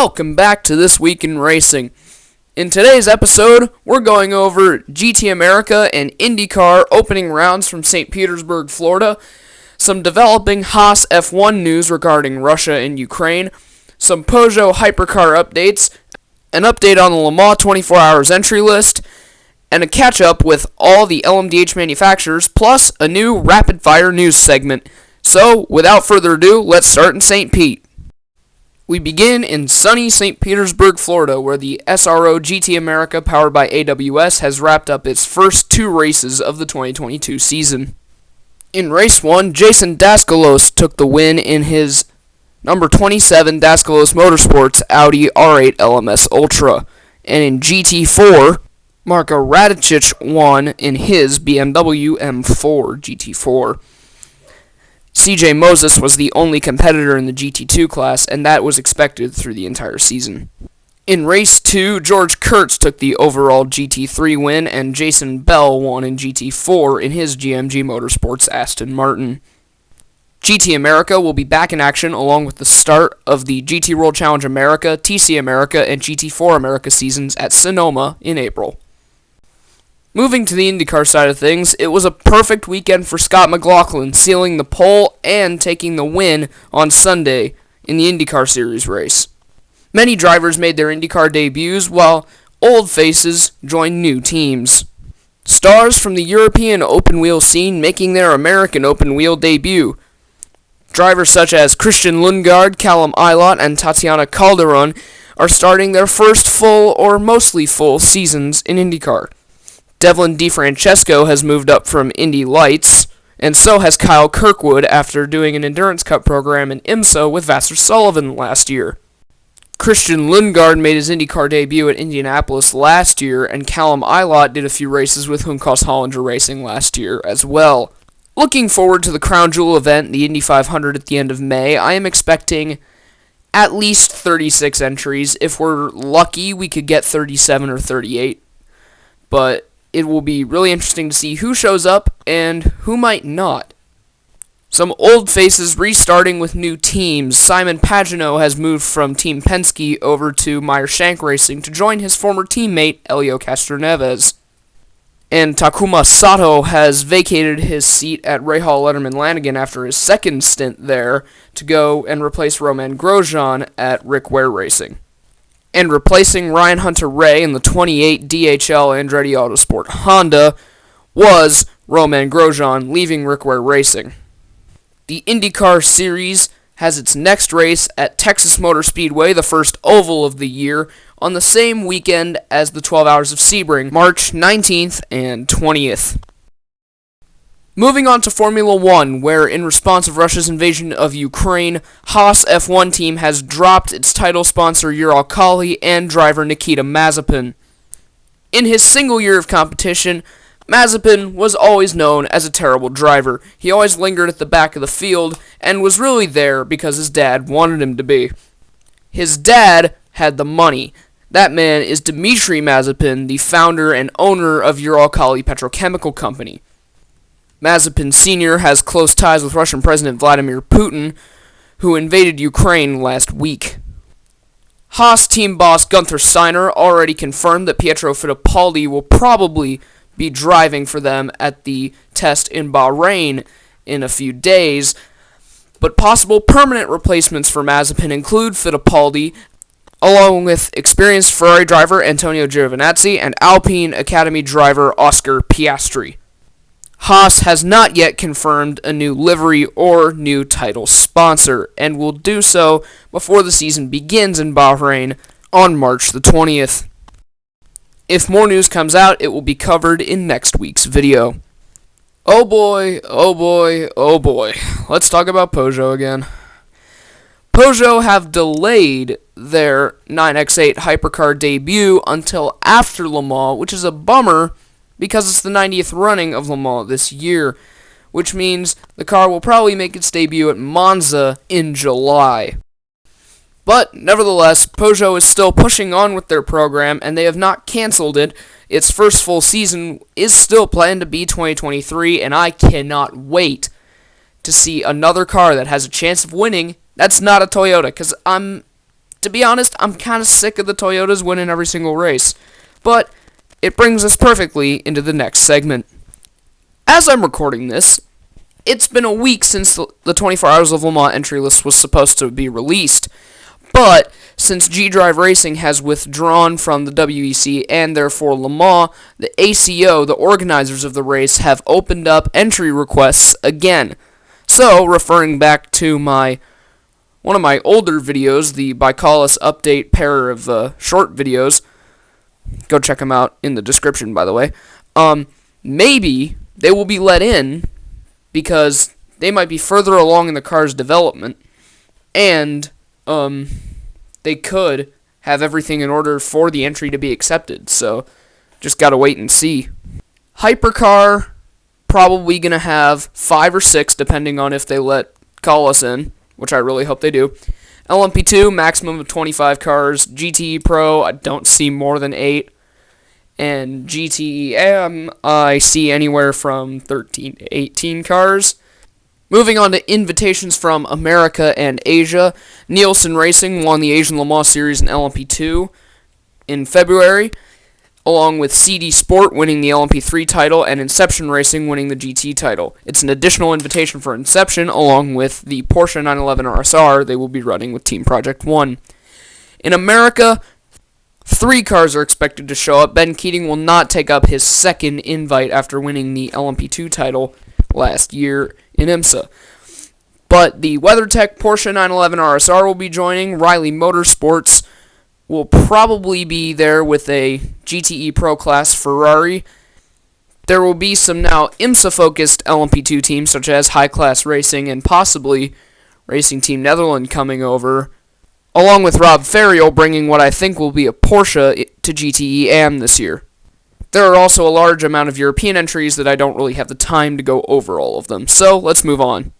Welcome back to This Week in Racing. In today's episode, we're going over GT America and IndyCar opening rounds from St. Petersburg, Florida, some developing Haas F1 news regarding Russia and Ukraine, some Pojo hypercar updates, an update on the Le Mans 24 Hours entry list, and a catch-up with all the LMDH manufacturers, plus a new rapid-fire news segment. So, without further ado, let's start in St. Pete. We begin in sunny St. Petersburg, Florida, where the SRO GT America powered by AWS has wrapped up its first two races of the 2022 season. In Race 1, Jason Daskalos took the win in his number 27 Daskalos Motorsports Audi R8 LMS Ultra, and in GT4, Marko Radicic won in his BMW M4 GT4. CJ Moses was the only competitor in the GT2 class, and that was expected through the entire season. In Race 2, George Kurtz took the overall GT3 win, and Jason Bell won in GT4 in his GMG Motorsports Aston Martin. GT America will be back in action along with the start of the GT World Challenge America, TC America, and GT4 America seasons at Sonoma in April. Moving to the IndyCar side of things, it was a perfect weekend for Scott McLaughlin, sealing the pole and taking the win on Sunday in the IndyCar Series race. Many drivers made their IndyCar debuts, while old faces joined new teams. Stars from the European open-wheel scene making their American open-wheel debut. Drivers such as Christian Lundgaard, Callum Ilott, and Tatiana Calderon are starting their first full or mostly full seasons in IndyCar. Devlin DeFrancesco has moved up from Indy Lights, and so has Kyle Kirkwood after doing an Endurance Cup program in IMSA with Vassar Sullivan last year. Christian Lundgaard made his IndyCar debut at Indianapolis last year, and Callum Ilott did a few races with Juncos Hollinger Racing last year as well. Looking forward to the Crown Jewel event, the Indy 500 at the end of May, I am expecting at least 36 entries. If we're lucky, we could get 37 or 38, but it will be really interesting to see who shows up and who might not. Some old faces restarting with new teams. Simon Pagenaud has moved from Team Penske over to Meyer Shank Racing to join his former teammate Elio Castroneves. And Takuma Sato has vacated his seat at Rahal Letterman Lanigan after his second stint there to go and replace Romain Grosjean at Rick Ware Racing. And replacing Ryan Hunter-Reay in the 28 DHL Andretti Autosport Honda was Romain Grosjean, leaving Rick Ware Racing. The IndyCar Series has its next race at Texas Motor Speedway, the first oval of the year, on the same weekend as the 12 Hours of Sebring, March 19th and 20th. Moving on to Formula 1, where in response of Russia's invasion of Ukraine, Haas F1 team has dropped its title sponsor Uralkali and driver Nikita Mazepin. In his single year of competition, Mazepin was always known as a terrible driver. He always lingered at the back of the field and was really there because his dad wanted him to be. His dad had the money. That man is Dmitry Mazepin, the founder and owner of Uralkali Petrochemical Company. Mazepin Sr. has close ties with Russian President Vladimir Putin, who invaded Ukraine last week. Haas team boss Gunther Steiner already confirmed that Pietro Fittipaldi will probably be driving for them at the test in Bahrain in a few days, but possible permanent replacements for Mazepin include Fittipaldi, along with experienced Ferrari driver Antonio Giovinazzi and Alpine Academy driver Oscar Piastri. Haas has not yet confirmed a new livery or new title sponsor, and will do so before the season begins in Bahrain on March the 20th. If more news comes out, it will be covered in next week's video. Oh boy, oh boy, oh boy. Let's talk about Pojo again. Pojo have delayed their 9X8 hypercar debut until after Le Mans, which is a bummer because it's the 90th running of Le Mans this year, which means the car will probably make its debut at Monza in July. But, nevertheless, Pojo is still pushing on with their program, and they have not canceled it. Its first full season is still planned to be 2023, and I cannot wait to see another car that has a chance of winning that's not a Toyota, because I'm to be honest, I'm kind of sick of the Toyotas winning every single race. But it brings us perfectly into the next segment. As I'm recording this, it's been a week since the 24 Hours of Le Mans entry list was supposed to be released. But since G-Drive Racing has withdrawn from the WEC and therefore Le Mans, the ACO, the organizers of the race, have opened up entry requests again. So, referring back to one of my older videos, the Bicalis update pair of short videos, go check them out in the description, by the way, maybe they will be let in because they might be further along in the car's development, and they could have everything in order for the entry to be accepted. So, just gotta wait and see. Hypercar, probably gonna have 5 or 6, depending on if they let Collis in, which I really hope they do. LMP2, maximum of 25 cars. GTE Pro, I don't see more than 8. And GTE-M, I see anywhere from 13 to 18 cars. Moving on to invitations from America and Asia. Nielsen Racing won the Asian Le Mans Series in LMP2 in February, along with CD Sport winning the LMP3 title and Inception Racing winning the GT title. It's an additional invitation for Inception, along with the Porsche 911 RSR they will be running with Team Project 1. In America, 3 cars are expected to show up. Ben Keating will not take up his second invite after winning the LMP2 title last year in IMSA. But the WeatherTech Porsche 911 RSR will be joining. Riley Motorsports will probably be there with a GTE Pro Class Ferrari. There will be some now IMSA-focused LMP2 teams, such as High Class Racing and possibly Racing Team Netherlands coming over, along with Rob Ferriol bringing what I think will be a Porsche to GTE-AM this year. There are also a large amount of European entries that I don't really have the time to go over all of them, so let's move on.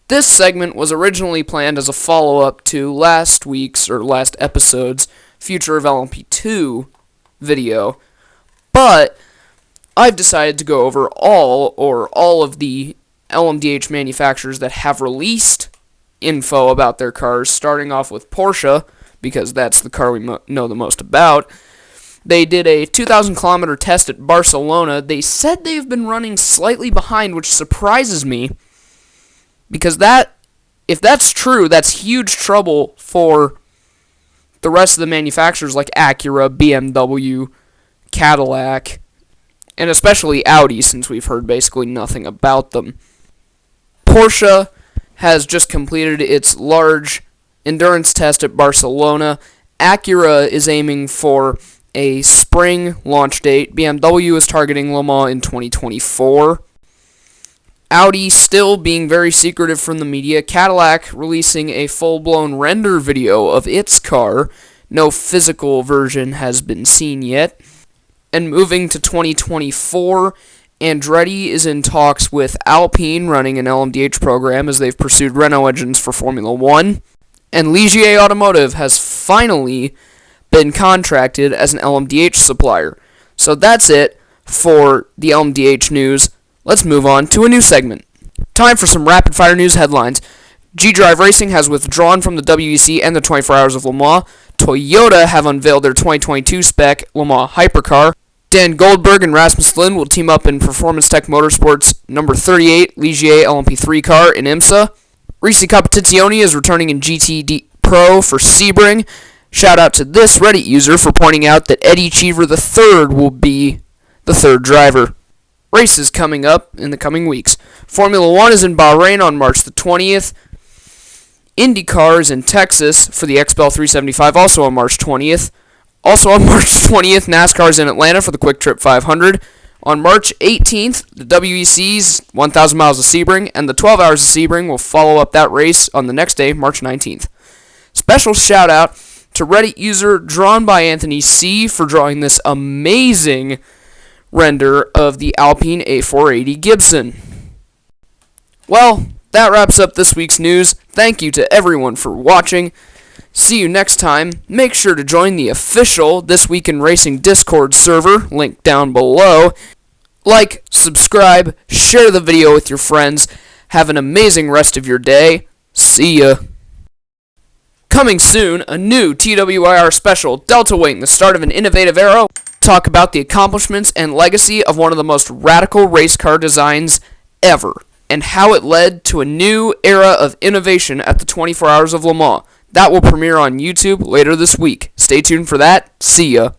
This segment was originally planned as a follow-up to last episode's Future of LMP2 video, but I've decided to go over all of the LMDH manufacturers that have released info about their cars, starting off with Porsche, because that's the car we know the most about. They did a 2,000-kilometer test at Barcelona. They said they've been running slightly behind, which surprises me, because if that's true, that's huge trouble for the rest of the manufacturers like Acura, BMW, Cadillac, and especially Audi, since we've heard basically nothing about them. Porsche has just completed its large endurance test at Barcelona. Acura is aiming for a spring launch date. BMW is targeting Le Mans in 2024. Audi still being very secretive from the media. Cadillac releasing a full-blown render video of its car. No physical version has been seen yet. And moving to 2024, Andretti is in talks with Alpine running an LMDH program as they've pursued Renault engines for Formula 1. And Ligier Automotive has finally been contracted as an LMDH supplier. So that's it for the LMDH news. Let's move on to a new segment. Time for some rapid-fire news headlines. G-Drive Racing has withdrawn from the WEC and the 24 Hours of Le Mans. Toyota have unveiled their 2022 spec Le Mans Hypercar. Dan Goldberg and Rasmus Lin will team up in Performance Tech Motorsports number 38 Ligier LMP3 car in IMSA. Risi Competizione is returning in GTD Pro for Sebring. Shout out to this Reddit user for pointing out that Eddie Cheever III will be the third driver. Races coming up in the coming weeks. Formula 1 is in Bahrain on March the 20th. IndyCar is in Texas for the XPEL 375, also on March 20th. Also on March 20th, NASCAR is in Atlanta for the Quick Trip 500. On March 18th, the WEC's 1,000 miles of Sebring and the 12 hours of Sebring will follow up that race on the next day, March 19th. Special shout out to Reddit user Drawn by Anthony C for drawing this amazing render of the Alpine A480 Gibson. Well, that wraps up this week's news. Thank you to everyone for watching. See you next time. Make sure to join the official This Week in Racing Discord server, linked down below. Like, subscribe, share the video with your friends. Have an amazing rest of your day. See ya. Coming soon, a new TWIR special, Delta Wing, the start of an innovative era. Talk about the accomplishments and legacy of one of the most radical race car designs ever, and how it led to a new era of innovation at the 24 Hours of Le Mans. That will premiere on YouTube later this week. Stay tuned for that. See ya.